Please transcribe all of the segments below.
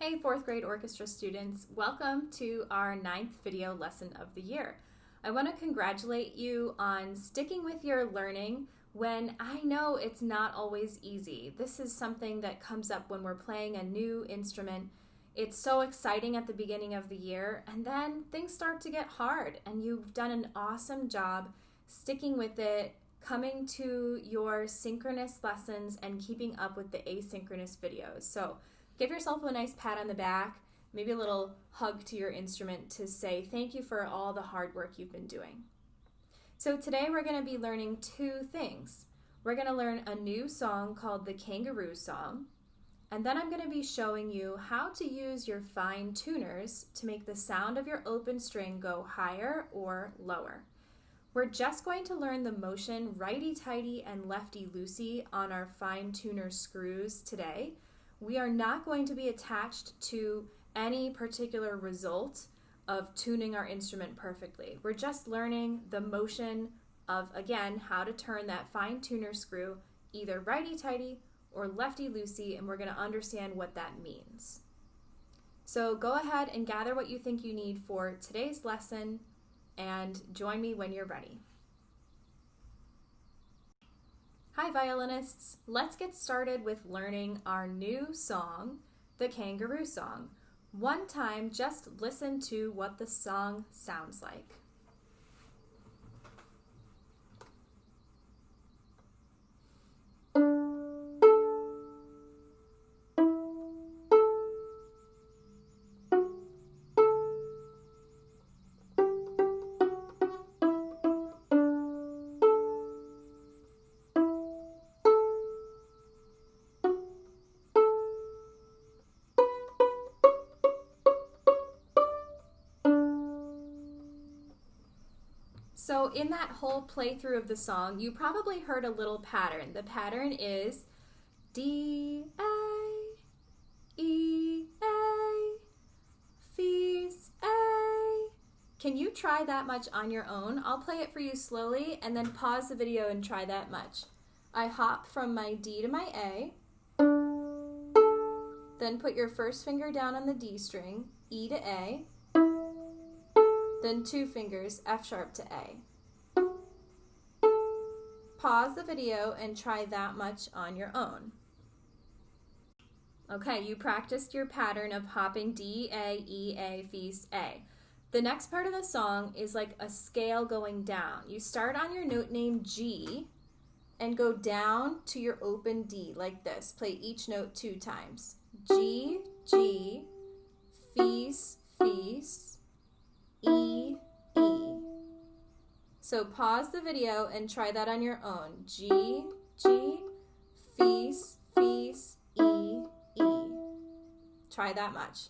Hey, fourth grade orchestra students, welcome to our 9th video lesson of the year. I want to congratulate you on sticking with your learning when I know it's not always easy. This is something that comes up when we're playing a new instrument. It's so exciting at the beginning of the year, and then things start to get hard, and you've done an awesome job sticking with it, coming to your synchronous lessons, and keeping up with the asynchronous videos. So give yourself a nice pat on the back, maybe a little hug to your instrument to say thank you for all the hard work you've been doing. So today we're going to be learning two things. We're going to learn a new song called the Kangaroo Song, and then I'm going to be showing you how to use your fine tuners to make the sound of your open string go higher or lower. We're just going to learn the motion righty, tighty, and lefty, loosey on our fine tuner screws today. We are not going to be attached to any particular result of tuning our instrument perfectly. We're just learning the motion of, again, how to turn that fine tuner screw either righty-tighty or lefty-loosey, and we're going to understand what that means. So go ahead and gather what you think you need for today's lesson and join me when you're ready. Hi violinists, let's get started with learning our new song, the Kangaroo Song. One time, just listen to what the song sounds like. So in that whole playthrough of the song, you probably heard a little pattern. The pattern is D, A, E, A, F's, A. Can you try that much on your own? I'll play it for you slowly and then pause the video and try that much. I hop from my D to my A, then put your first finger down on the D string, E to A, then two fingers, F sharp to A. Pause the video and try that much on your own. Okay, you practiced your pattern of hopping D, A, E, A, F's, A. The next part of the song is like a scale going down. You start on your note name G and go down to your open D like this. Play each note 2 times. G, G, F's, F's, E, E. So pause the video and try that on your own. G, G, F's, F's, E, E. Try that much.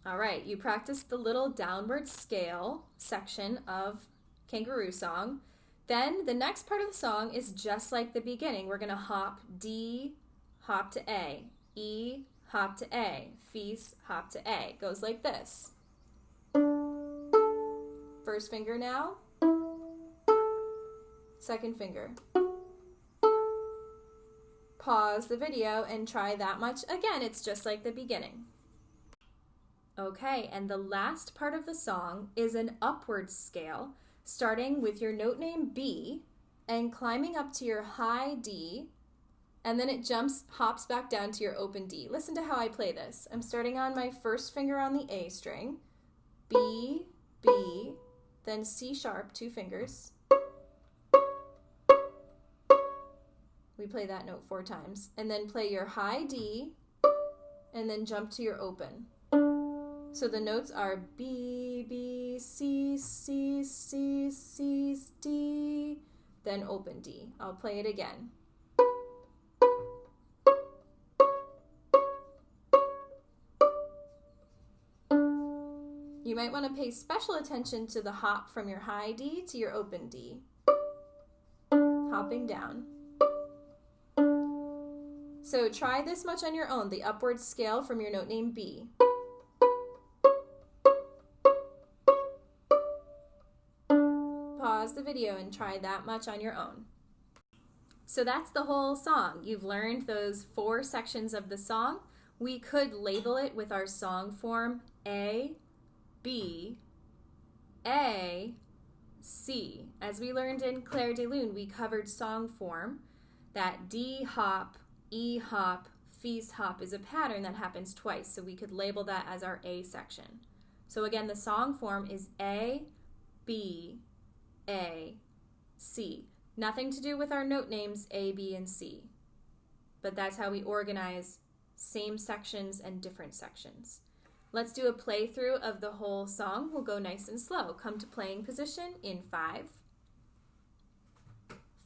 All right, you practiced the little downward scale section of Kangaroo Song. Then the next part of the song is just like the beginning. We're gonna hop D, hop to A, E, hop to A, F's, hop to A. It goes like this. First finger now, second finger. Pause the video and try that much again. It's just like the beginning. Okay, and the last part of the song is an upward scale, starting with your note name B and climbing up to your high D, and then it hops back down to your open D. Listen to how I play this. I'm starting on my first finger on the A string, B, B, then C sharp, 2 fingers. We play that note 4 times. And then play your high D, and then jump to your open. So the notes are B, B, C, C, C, C, D, then open D. I'll play it again. You might want to pay special attention to the hop from your high D to your open D. Hopping down. So try this much on your own, the upward scale from your note name B. Pause the video and try that much on your own. So that's the whole song. You've learned those 4 sections of the song. We could label it with our song form A, B, A, C. As we learned in Clair de Lune, we covered song form. That D hop, E hop, Fis hop is a pattern that happens twice, so we could label that as our A section. So again, the song form is A, B, A, C. Nothing to do with our note names A, B, and C. But that's how we organize same sections and different sections. Let's do a playthrough of the whole song. We'll go nice and slow. Come to playing position in 5,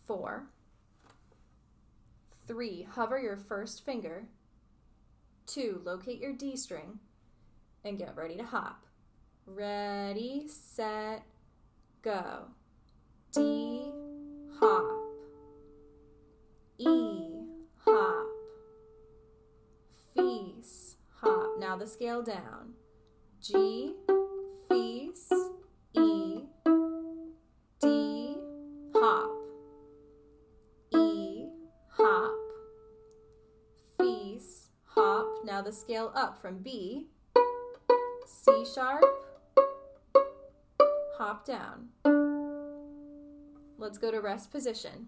4, 3. Hover your first finger. 2. Locate your D string and get ready to hop. Ready, set, go. D, hop. E, hop. Fis, hop. Now the scale down. G, Fis, E, D, hop. E, hop. Fis, hop. Now the scale up from B, C sharp, hop down. Let's go to rest position.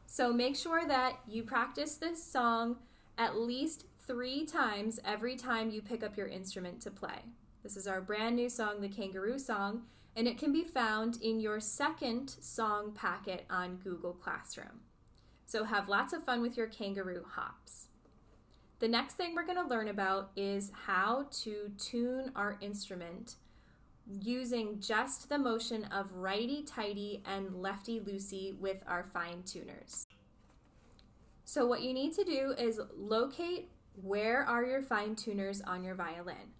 So make sure that you practice this song at least 3 times every time you pick up your instrument to play. This is our brand new song, the Kangaroo Song, and it can be found in your second song packet on Google Classroom. So have lots of fun with your kangaroo hops. The next thing we're going to learn about is how to tune our instrument using just the motion of righty, tighty, and lefty, loosey with our fine tuners. So what you need to do is locate where are your fine tuners on your violin.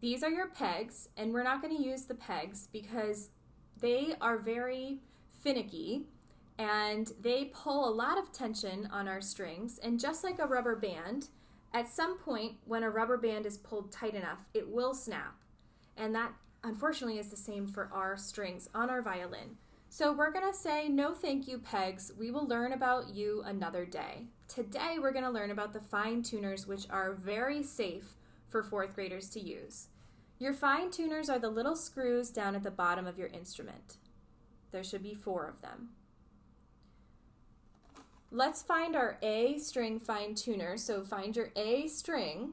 These are your pegs, and we're not going to use the pegs because they are very finicky and they pull a lot of tension on our strings, and just like a rubber band, at some point when a rubber band is pulled tight enough, it will snap, and that unfortunately is the same for our strings on our violin. So we're going to say no thank you, pegs. We will learn about you another day. Today we're going to learn about the fine tuners, which are very safe for 4th graders to use. Your fine tuners are the little screws down at the bottom of your instrument. There should be 4 of them. Let's find our A string fine tuner. So find your A string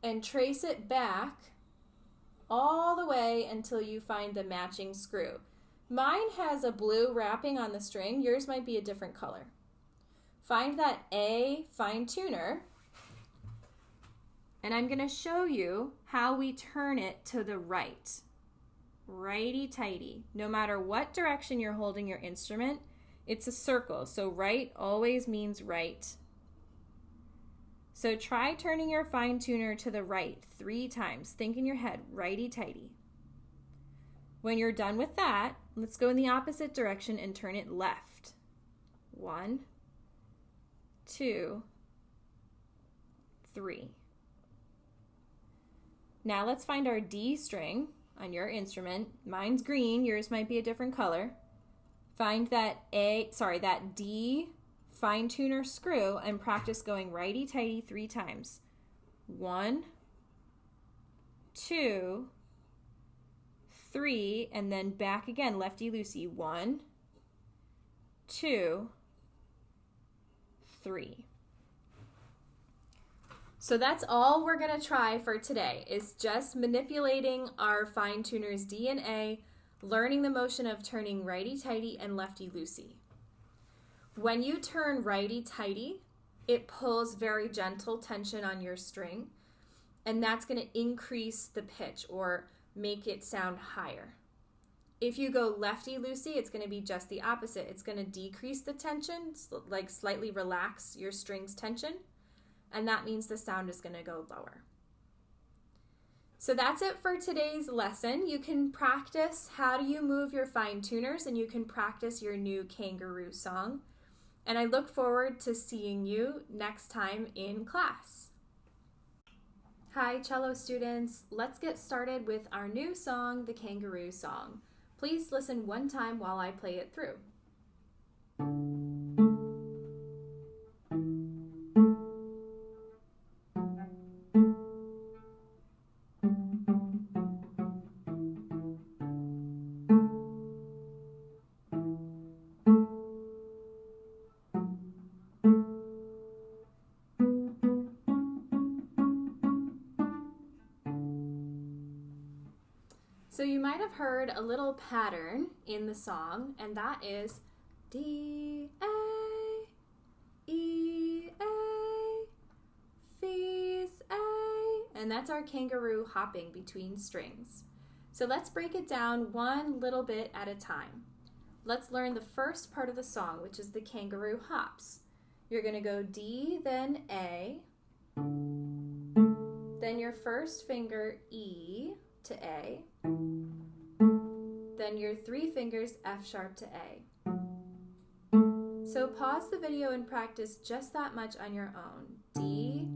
and trace it back all the way until you find the matching screw. Mine has a blue wrapping on the string. Yours might be a different color. Find that A fine tuner, and I'm going to show you how we turn it to the right. Righty tighty. No matter what direction you're holding your instrument, it's a circle, so right always means right. So try turning your fine tuner to the right 3 times. Think in your head, righty tighty. When you're done with that, let's go in the opposite direction and turn it left. 1, 2, 3. Now let's find our D string on your instrument. Mine's green, yours might be a different color. Find that D fine tuner screw and practice going righty tighty 3 times. 1, 2, 3, and then back again, lefty loosey. 1, 2, 3. So that's all we're going to try for today, is just manipulating our fine tuners D and A, learning the motion of turning righty tighty and lefty loosey. When you turn righty tighty, it pulls very gentle tension on your string, and that's going to increase the pitch or make it sound higher. If you go lefty loosey, it's going to be just the opposite. It's going to decrease the tension, like slightly relax your string's tension, and that means the sound is going to go lower. So that's it for today's lesson. You can practice how do you move your fine tuners, and you can practice your new Kangaroo song. And I look forward to seeing you next time in class. Hi, cello students. Let's get started with our new song, the Kangaroo Song. Please listen one time while I play it through. So you might have heard a little pattern in the song, and that is D, A, E, A, F's, A, and that's our kangaroo hopping between strings. So let's break it down one little bit at a time. Let's learn the first part of the song, which is the kangaroo hops. You're going to go D, then A, then your first finger E to A, then your 3 fingers F sharp to A. So pause the video and practice just that much on your own. D,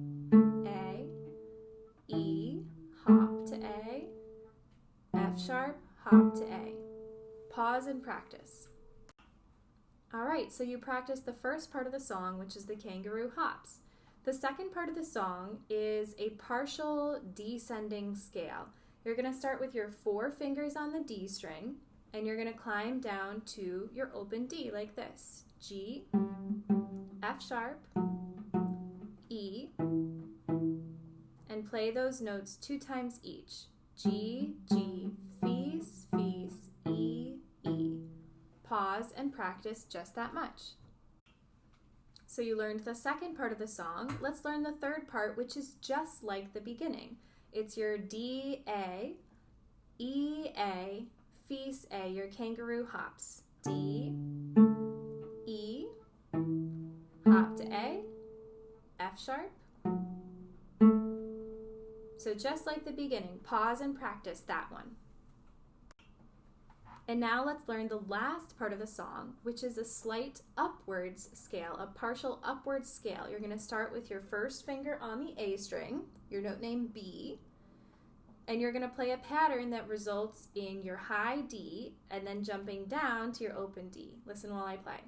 A, E, hop to A, F sharp, hop to A. Pause and practice. All right, so you practiced the first part of the song, which is the kangaroo hops. The second part of the song is a partial descending scale. You're going to start with your 4 fingers on the D string, and you're going to climb down to your open D like this. G, F sharp, E, and play those notes 2 times each. G, G, F's, F's, E, E. Pause and practice just that much. So you learned the second part of the song. Let's learn the third part, which is just like the beginning. It's your D, A, E, A, F's, A, your kangaroo hops. D, E, hop to A, F sharp. So just like the beginning, pause and practice that one. And now let's learn the last part of the song, which is a slight upwards scale, a partial upwards scale. You're going to start with your first finger on the A string, your note name B, and you're going to play a pattern that results in your high D and then jumping down to your open D. Listen while I play.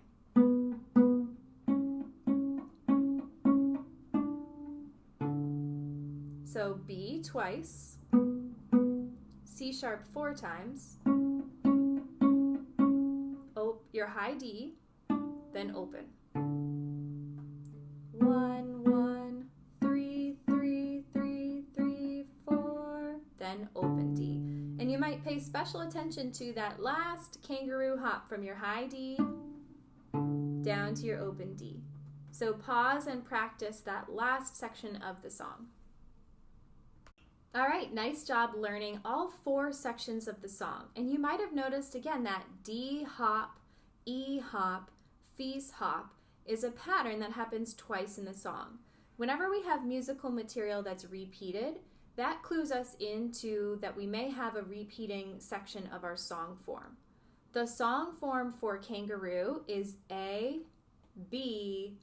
So B twice, C sharp 4 times, your high D, then open. 1, 1, 3, 3, 3, 3, 4, then open D. And you might pay special attention to that last kangaroo hop from your high D down to your open D. So pause and practice that last section of the song. All right, nice job learning all 4 sections of the song. And you might have noticed again that D hop, E hop, F's hop is a pattern that happens twice in the song. Whenever we have musical material that's repeated, that clues us into that we may have a repeating section of our song form. The song form for kangaroo is A, B,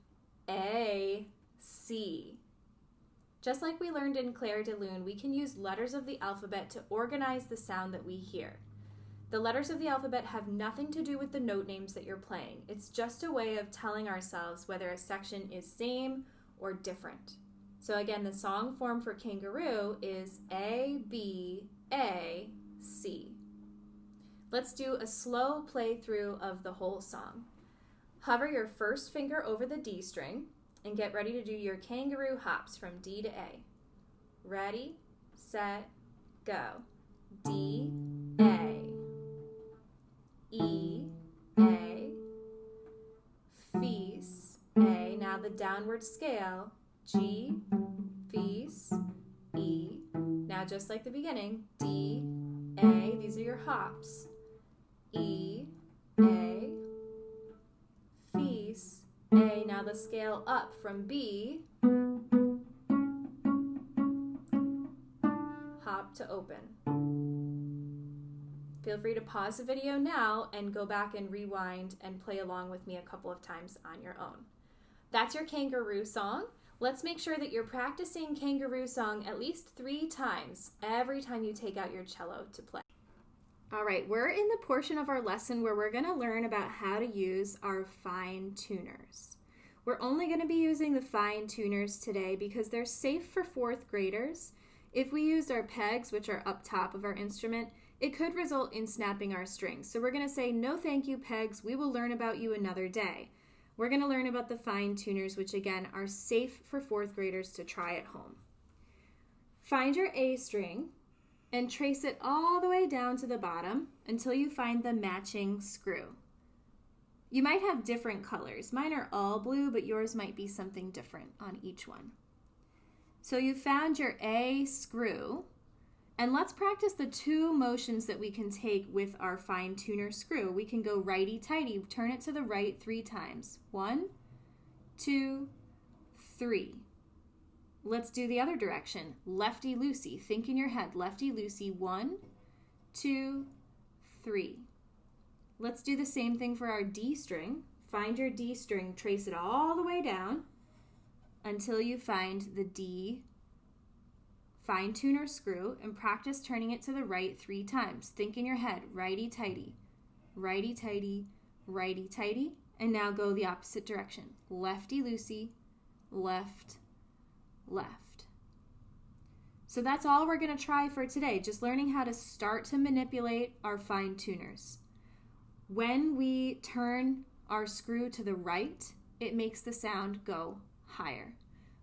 A, C. Just like we learned in Clair de Lune, we can use letters of the alphabet to organize the sound that we hear. The letters of the alphabet have nothing to do with the note names that you're playing. It's just a way of telling ourselves whether a section is same or different. So again, the song form for kangaroo is A, B, A, C. Let's do a slow playthrough of the whole song. Hover your first finger over the D string and get ready to do your kangaroo hops from D to A. Ready, set, go. D, A, E, A, F's, A. Now the downward scale, G, F's, E. Now just like the beginning, D, A. These are your hops. E, A, F's, A. Now the scale up from B, hop to open. Feel free to pause the video now and go back and rewind and play along with me a couple of times on your own. That's your kangaroo song. Let's make sure that you're practicing kangaroo song at least 3 times every time you take out your cello to play. All right, we're in the portion of our lesson where we're going to learn about how to use our fine tuners. We're only going to be using the fine tuners today because they're safe for 4th graders. If we used our pegs, which are up top of our instrument, it could result in snapping our strings. So we're going to say, no thank you, pegs. We will learn about you another day. We're going to learn about the fine tuners, which again are safe for 4th graders to try at home. Find your A string and trace it all the way down to the bottom until you find the matching screw. You might have different colors. Mine are all blue, but yours might be something different on each one. So you found your A screw, and let's practice the 2 motions that we can take with our fine tuner screw. We can go righty tighty, turn it to the right 3 times. 1, 2, 3. Let's do the other direction. Lefty loosey. Think in your head. Lefty loosey. 1, 2, 3. Let's do the same thing for our D string. Find your D string, trace it all the way down until you find the D fine tuner screw, and practice turning it to the right 3 times. Think in your head. Righty tighty, righty tighty, righty tighty. And now go the opposite direction. Lefty loosey, left, left. So that's all we're going to try for today, just learning how to start to manipulate our fine tuners. When we turn our screw to the right, it makes the sound go higher.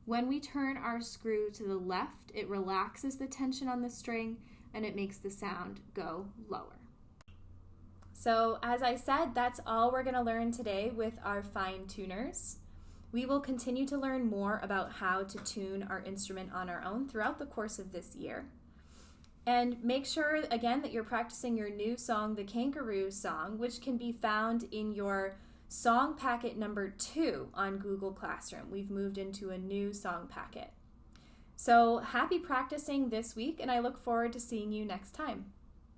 When we turn our screw to the left, it relaxes the tension on the string and it makes the sound go lower. So as I said, that's all we're going to learn today with our fine tuners. We will continue to learn more about how to tune our instrument on our own throughout the course of this year. And make sure, again, that you're practicing your new song, the Kangaroo song, which can be found in your song packet number 2 on Google Classroom. We've moved into a new song packet. So happy practicing this week, and I look forward to seeing you next time.